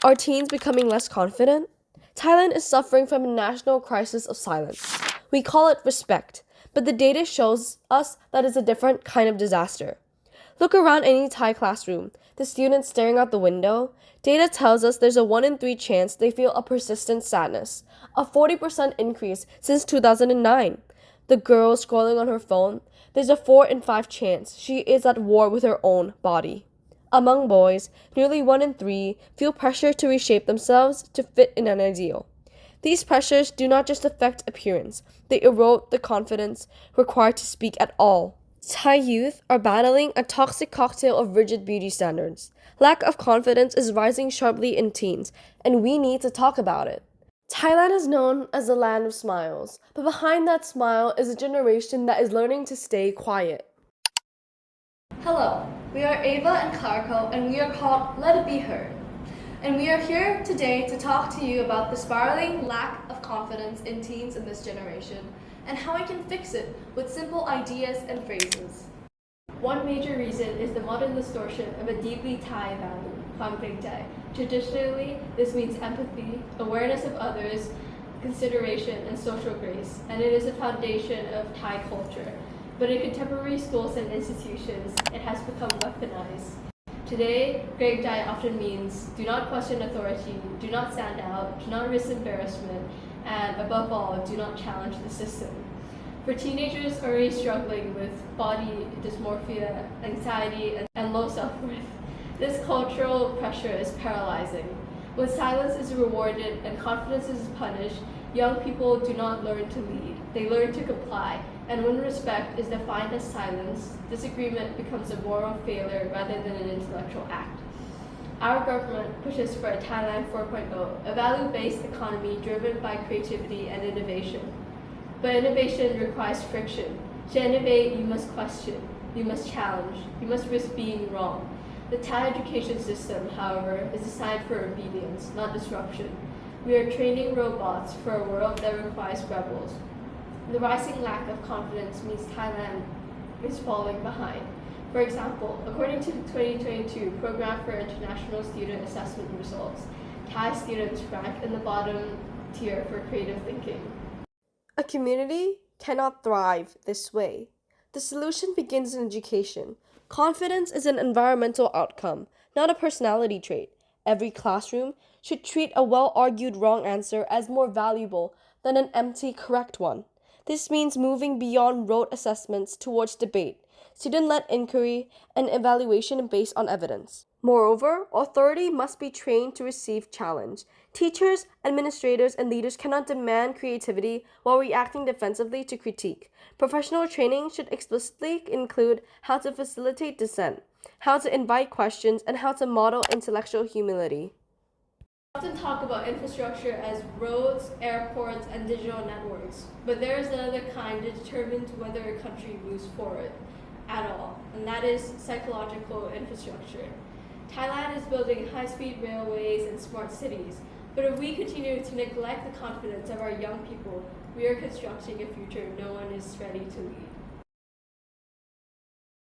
Are teens becoming less confident? Thailand is suffering from a national crisis of silence. We call it respect, but the data shows us that it's a different kind of disaster. Look around any Thai classroom, the students staring out the window. Data tells us there's a 1 in 3 chance they feel a persistent sadness, a 40% increase since 2009. The girl scrolling on her phone, there's a 4 in 5 chance she is at war with her own body. Among boys, nearly 1 in 3 feel pressure to reshape themselves to fit in an ideal. These pressures do not just affect appearance, they erode the confidence required to speak at all. Thai youth are battling a toxic cocktail of rigid beauty standards. Lack of confidence is rising sharply in teens, and we need to talk about it. Thailand is known as the land of smiles, but behind that smile is a generation that is learning to stay quiet. Hello, we are Ava and Clarko, and we are called Let It Be Heard. And we are here today to talk to you about the spiraling lack of confidence in teens in this generation and how we can fix it with simple ideas and phrases. One major reason is the modern distortion of a deeply Thai value,ความเกรงใจ. Traditionally, this means empathy, awareness of others, consideration, and social grace, and it is a foundation of Thai culture. But in contemporary schools and institutions, it has become weaponized. Today, เกรงใจ often means do not question authority, do not stand out, do not risk embarrassment, and above all, do not challenge the system. For teenagers already struggling with body dysmorphia, anxiety, and low self-worth, this cultural pressure is paralyzing. When silence is rewarded and confidence is punished, young people do not learn to lead, they learn to comply. And when respect is defined as silence, disagreement becomes a moral failure rather than an intellectual act. Our government pushes for a Thailand 4.0, a value-based economy driven by creativity and innovation. But innovation requires friction. To innovate, you must question, you must challenge, you must risk being wrong. The Thai education system, however, is designed for obedience, not disruption. We are training robots for a world that requires rebels. The rising lack of confidence means Thailand is falling behind. For example, according to the 2022 Program for International Student Assessment results, Thai students rank in the bottom tier for creative thinking. A community cannot thrive this way. The solution begins in education. Confidence is an environmental outcome, not a personality trait. Every classroom should treat a well-argued wrong answer as more valuable than an empty correct one. This means moving beyond rote assessments towards debate, student-led inquiry, and evaluation based on evidence. Moreover, authority must be trained to receive challenge. Teachers, administrators, and leaders cannot demand creativity while reacting defensively to critique. Professional training should explicitly include how to facilitate dissent, how to invite questions, and how to model intellectual humility. We often talk about infrastructure as roads, airports, and digital networks, but there is another kind that determines whether a country moves forward at all, and that is psychological infrastructure. Thailand is building high-speed railways and smart cities, but if we continue to neglect the confidence of our young people, we are constructing a future no one is ready to lead.